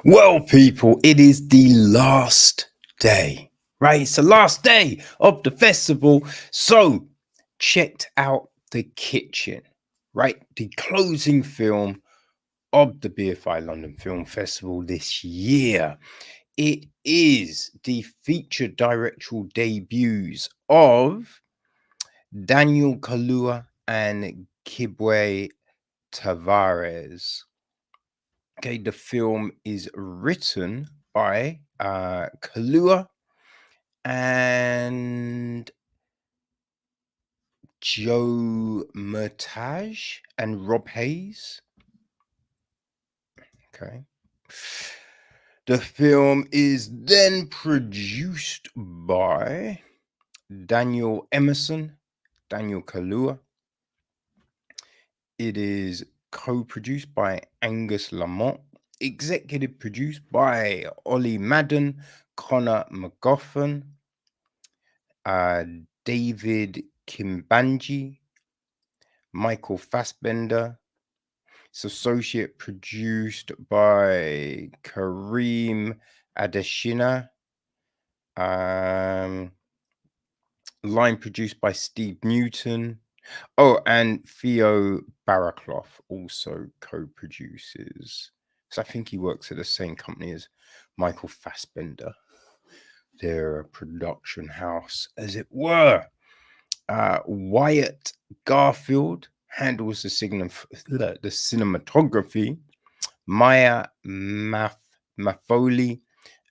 Well, people, it is the last day, right? It's the last day of the festival. So, checked out The Kitchen, right? The closing film of the BFI London Film Festival this year. It is the featured directorial debuts of Daniel Kaluuya and Kibwe Tavares. Okay, the film is written by Kaluuya and Joe Murtagh and Rob Hayes. Okay. The film is then produced by Daniel Kaluuya. It is co-produced by Angus Lamont, executive produced by Ollie Madden, Connor McGoffin, David Kimbanji, Michael Fassbender. It's associate produced by Kareem Adeshina. Line produced by Steve Newton. Oh, and Theo Barraclough also co-produces. So I think he works at the same company as Michael Fassbender. Their production house, as it were. Wyatt Garfield handles the cinematography. Maya Maffoli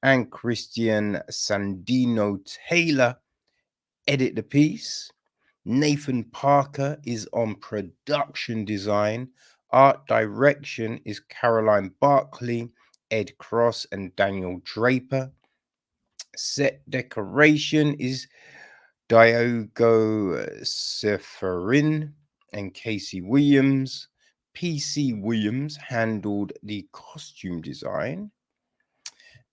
and Christian Sandino Taylor edit the piece. Nathan Parker is on production design. Art direction is Caroline Barkley, Ed Cross, and Daniel Draper. Set decoration is Diogo Seferin and Casey Williams. PC Williams handled the costume design.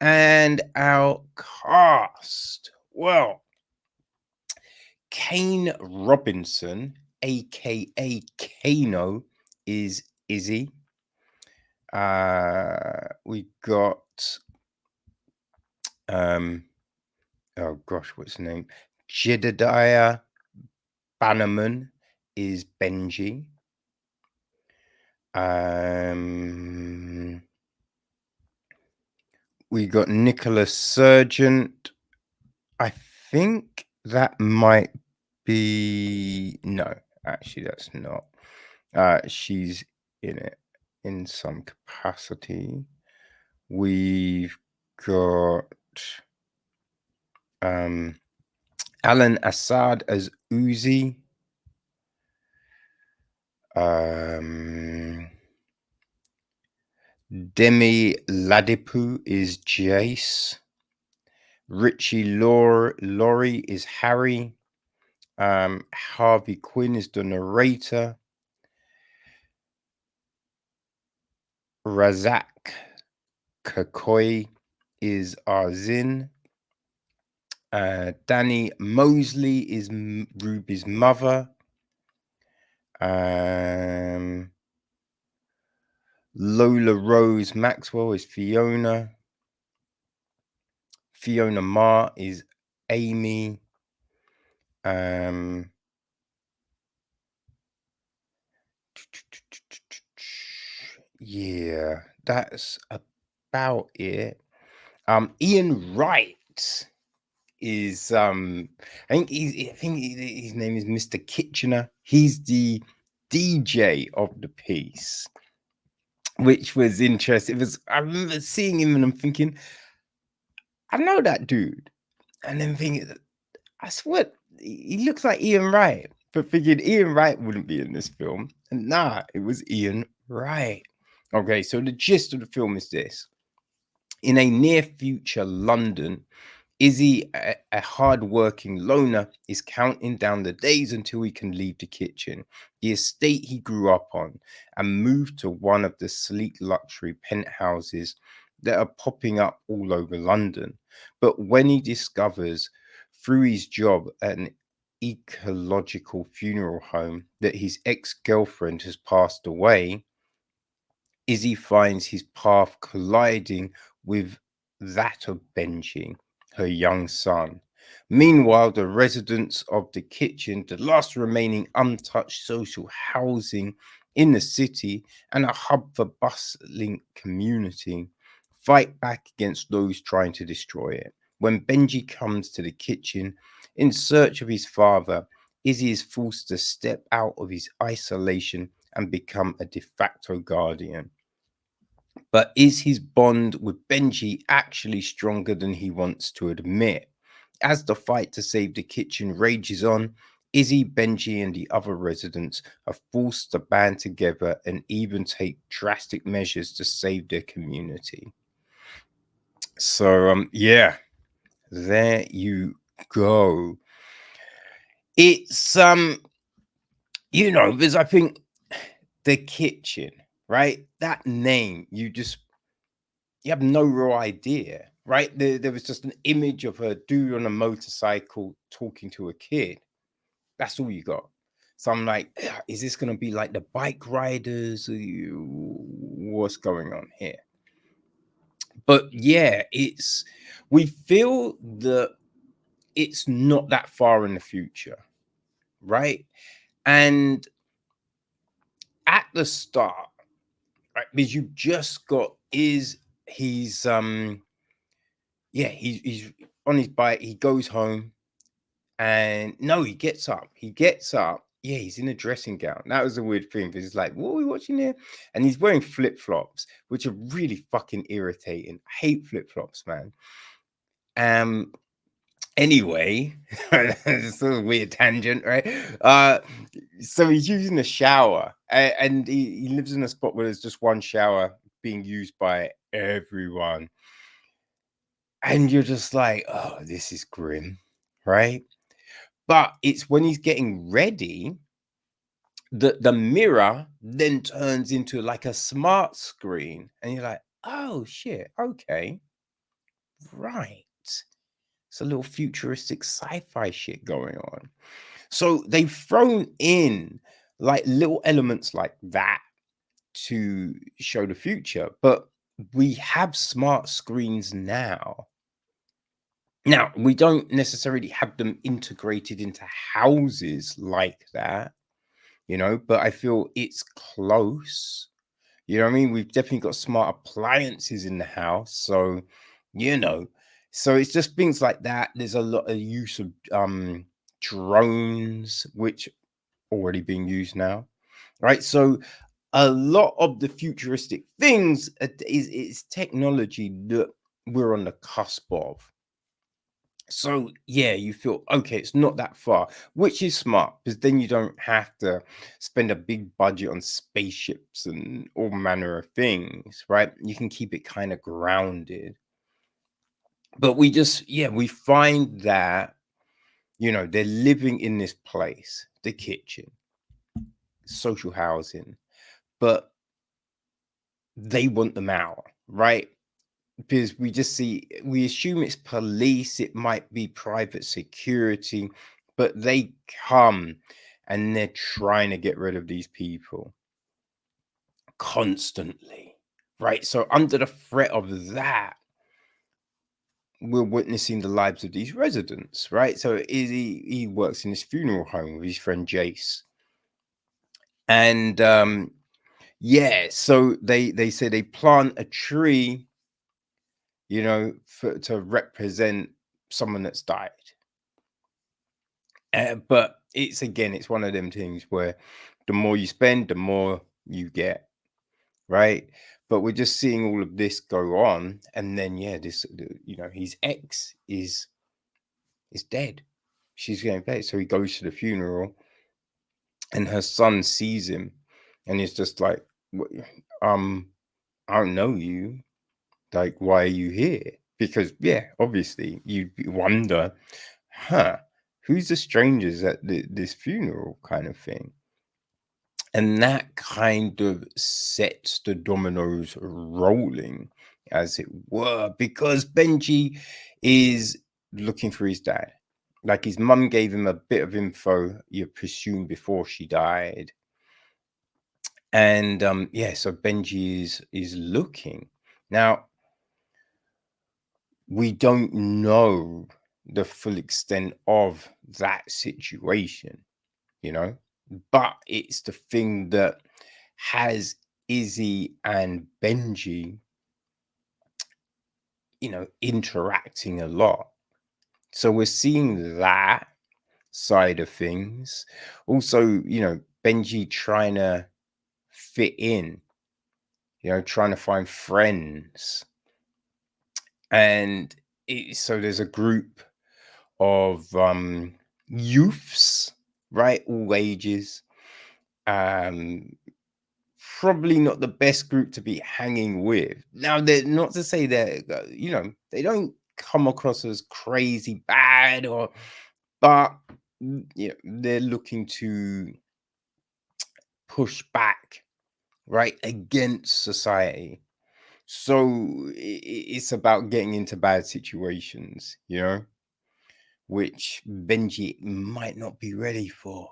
And our cast, well, Kane Robinson, aka Kano, is Izzy. We got oh gosh, what's his name? Jedaiah Bannerman is Benji. We got Nicholas Sergeant. I think that might be no, actually that's not. She's in it in some capacity. We've got Alan Assad as Uzi. Demi Ladipu is Jace. Richie Laurie is Harry. Harvey Quinn is the narrator. Razak Kakoi is Arzin. Danny Mosley is Ruby's mother. Lola Rose Maxwell is Fiona. Fiona Ma is Amy. Yeah, that's about it. Ian Wright is I think his name is Mr. Kitchener. He's the DJ of the piece, which was interesting. I remember seeing him and I'm thinking, I know that dude, and then thinking, I swear he looks like Ian Wright, but figured Ian Wright wouldn't be in this film, and nah, it was Ian Wright. Okay, so the gist of the film is this: in a near future London, Izzy, a hard-working loner, is counting down the days until he can leave the kitchen, the estate he grew up on, and move to one of the sleek luxury penthouses that are popping up all over London. But when he discovers through his job at an ecological funeral home that his ex-girlfriend has passed away, Izzy finds his path colliding with that of Benji, her young son. Meanwhile, the residents of the kitchen, the last remaining untouched social housing in the city and a hub for bustling community, fight back against those trying to destroy it. When Benji comes to the kitchen in search of his father, Izzy is forced to step out of his isolation and become a de facto guardian. But is his bond with Benji actually stronger than he wants to admit? As the fight to save the kitchen rages on, Izzy, Benji, and the other residents are forced to band together and even take drastic measures to save their community. So, yeah, there you go. It's because I think the kitchen, right? That name, you have no real idea, right? There was just an image of a dude on a motorcycle talking to a kid. That's all you got. So I'm like, is this going to be like the bike riders? What's going on here? But yeah, we feel that it's not that far in the future, right? And at the start, right, because you've just got he's he's on his bike, he goes home, and no, he gets up. Yeah, he's in a dressing gown. That was a weird thing because it's like, what are we watching here? And he's wearing flip-flops, which are really fucking irritating. I hate flip-flops, man. Anyway, it's a weird tangent, right? So he's using a shower, and he lives in a spot where there's just one shower being used by everyone. And you're just like, oh, this is grim, right? But it's when he's getting ready that the mirror then turns into like a smart screen. And you're like, oh shit, okay, right. It's a little futuristic sci-fi shit going on. So they've thrown in like little elements like that to show the future, but we have smart screens now. Now, we don't necessarily have them integrated into houses like that, but I feel it's close. You know what I mean? We've definitely got smart appliances in the house. So, you know, so it's just things like that. There's a lot of use of drones, which already being used now, right? So a lot of the futuristic things is technology that we're on the cusp of. So yeah, you feel okay, it's not that far, which is smart because then you don't have to spend a big budget on spaceships and all manner of things, right? You can keep it kind of grounded. But we find that they're living in this place, the kitchen, social housing, but they want them out, right? Because we assume it's police, it might be private security, but they come and they're trying to get rid of these people constantly, right? So under the threat of that, we're witnessing the lives of these residents, right? So he works in this funeral home with his friend Jace, and so they say they plant a tree, to represent someone that's died. But it's one of them things where the more you spend, the more you get, right? But we're just seeing all of this go on, and then his ex is dead. She's getting paid, so he goes to the funeral, and her son sees him, and he's just like, I don't know you. Like, why are you here? Because obviously you wonder, who's the strangers at this funeral kind of thing. And that kind of sets the dominoes rolling, as it were, because Benji is looking for his dad. Like, his mum gave him a bit of info, you presume, before she died. And so Benji is looking. Now, we don't know the full extent of that situation, you know, but it's the thing that has Izzy and Benji, interacting a lot. So we're seeing that side of things. Also, Benji trying to fit in, trying to find friends. And so there's a group of youths, right? All ages. Um, Probably not the best group to be hanging with. Now, they're not to say that, they don't come across as crazy bad but they're looking to push back, right, against society. So it's about getting into bad situations, which Benji might not be ready for.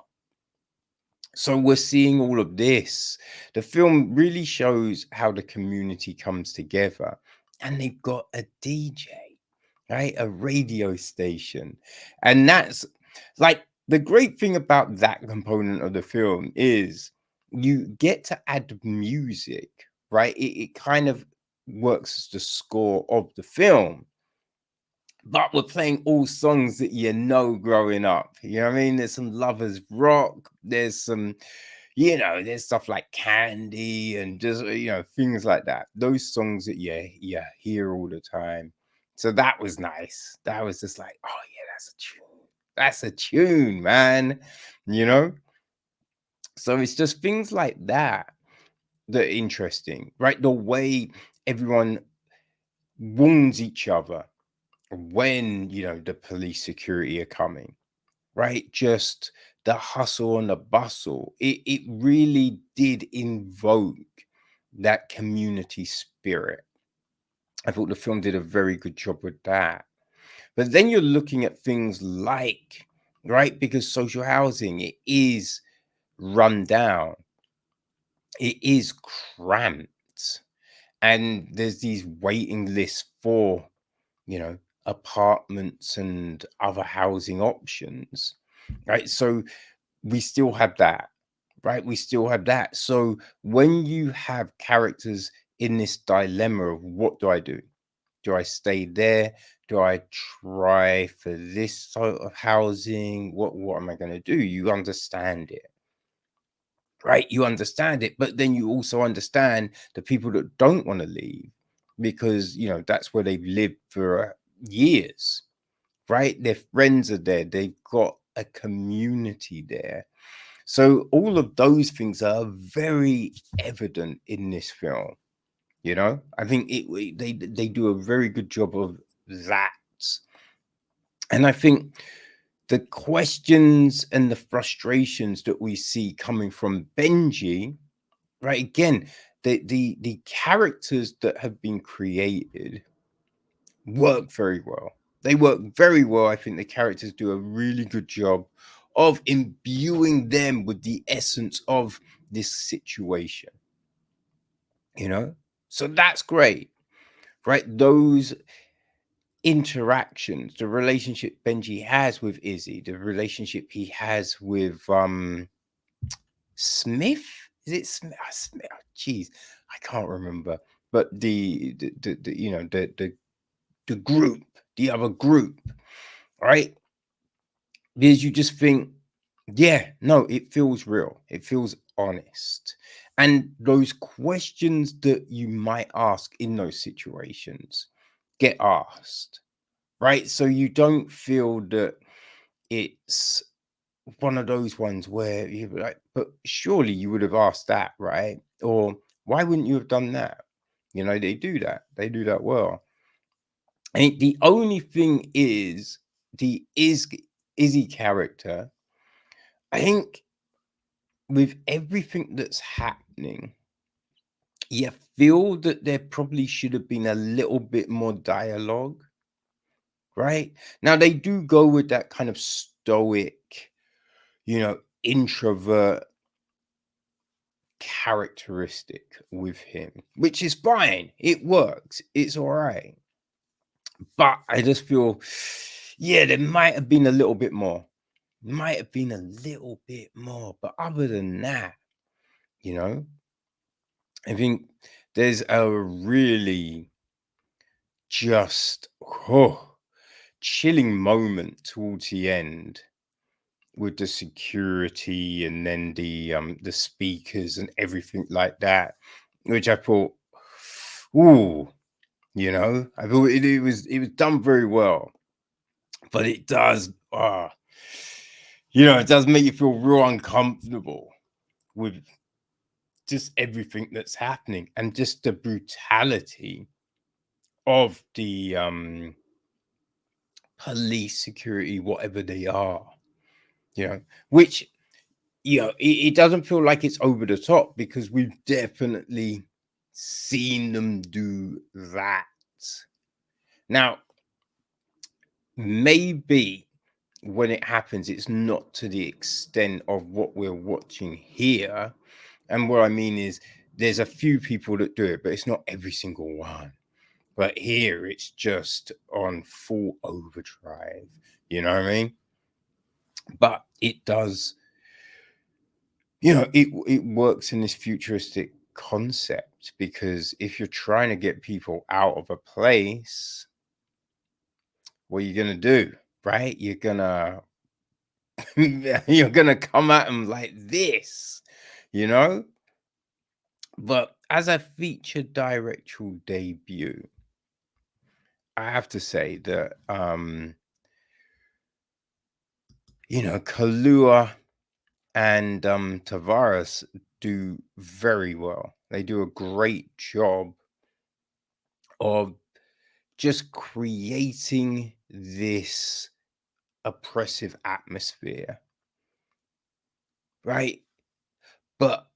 So we're seeing all of this. The film really shows how the community comes together, and they've got a DJ, right? A radio station. And that's like the great thing about that component of the film is you get to add music, right? It kind of works as the score of the film. But we're playing all songs that growing up. You know what I mean? There's some Lovers Rock. There's some, there's stuff like Candy and just, things like that. Those songs that you hear all the time. So that was nice. That was just like, oh yeah, that's a tune. That's a tune, man. You know? So it's just things like that that are interesting, right? The way everyone warns each other when the police security are coming, right? Just the hustle and the bustle. It really did invoke that community spirit. I thought the film did a very good job with that. But then you're looking at things like, right, because social housing, it is run down, it is cramped, and there's these waiting lists for apartments and other housing options, right? So we still have that, right? We still have that. So when you have characters in this dilemma of what do I do? Do I stay there? Do I try for this sort of housing? What am I going to do? You understand it, right? You understand it, but then you also understand the people that don't want to leave because that's where they've lived for years, right? Their friends are there, they've got a community there. So all of those things are very evident in this film. I think they do a very good job of that. And I think the questions and the frustrations that we see coming from Benji, right? Again, the characters that have been created work very well. They work very well. I think the characters do a really good job of imbuing them with the essence of this situation. So that's great, right? Those interactions, the relationship Benji has with Izzy, the relationship he has with Smith. Is it Smith? Smith? Jeez, I can't remember. But the group, the other group, right? Because you just think, yeah, no, it feels real. It feels honest. And those questions that you might ask in those situations get asked, right? So you don't feel that it's one of those ones where you're like, but surely you would have asked that, right? Or why wouldn't you have done that? They do that. They do that well. And the only thing is the Izzy character, I think with everything that's happening, you feel that there probably should have been a little bit more dialogue, right? Now they do go with that kind of stoic, introvert characteristic with him, which is fine. It works. It's all right. But I just feel, yeah, there might have been a little bit more. Might have been a little bit more. But other than that, you know, I think there's a really just chilling moment towards the end with the security and then the speakers and everything like that, which I thought, ooh, I thought it was done very well, but it does it does make you feel real uncomfortable with just everything that's happening and just the brutality of the police security, whatever they are, which it doesn't feel like it's over the top because we've definitely seen them do that. Now, maybe when it happens, it's not to the extent of what we're watching here. And what I mean is there's a few people that do it, but it's not every single one. But here it's just on full overdrive. You know what I mean? But it does, it works in this futuristic concept, because if you're trying to get people out of a place, what are you gonna do, right? You're gonna come at them like this, you know. But as a feature directorial debut, I have to say that Kaluuya and Tavares do very well. They do a great job of just creating this oppressive atmosphere, right? But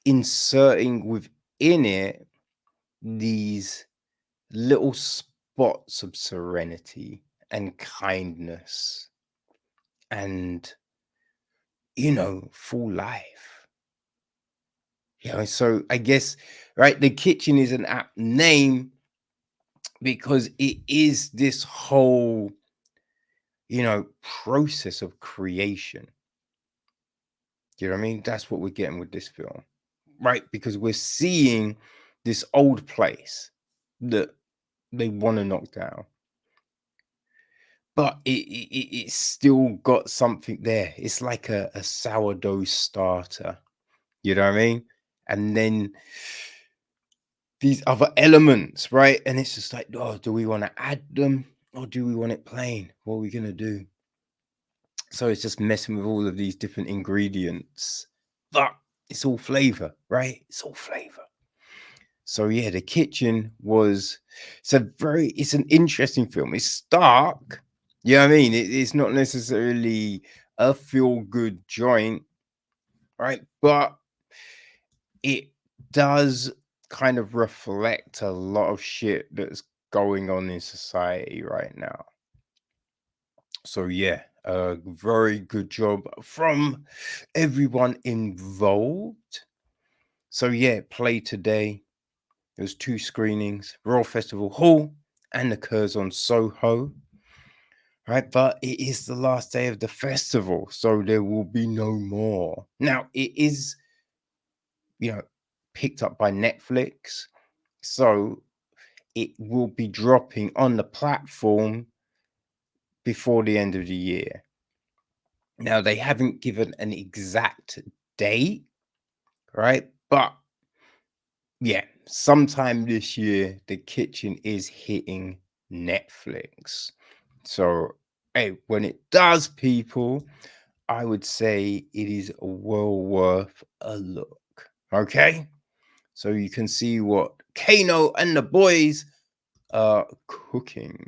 inserting within it these little spots of serenity and kindness and full life. So I guess, right, the kitchen is an apt name because it is this whole process of creation. Do you know what I mean? That's what we're getting with this film, right? Because we're seeing this old place that they want to knock down, but it's still got something there. It's like a sourdough starter. You know what I mean? And then these other elements, right? And it's just like, oh, do we want to add them or do we want it plain? What are we gonna do? So it's just messing with all of these different ingredients, but it's all flavor, right? It's all flavor. So yeah, The Kitchen it's an interesting film. It's stark. You know what I mean? It's not necessarily a feel-good joint, right? But it does kind of reflect a lot of shit that's going on in society right now. So yeah, a very good job from everyone involved. So yeah, play today. There's 2 screenings, Royal Festival Hall and the Curzon Soho. Right, but it is the last day of the festival, so there will be no more. Now it is, picked up by Netflix, so it will be dropping on the platform before the end of the year. Now, they haven't given an exact date, right? But yeah, sometime this year, The Kitchen is hitting Netflix. So, hey, when it does, people, I would say it is well worth a look. Okay? So you can see what Kano and the boys are cooking.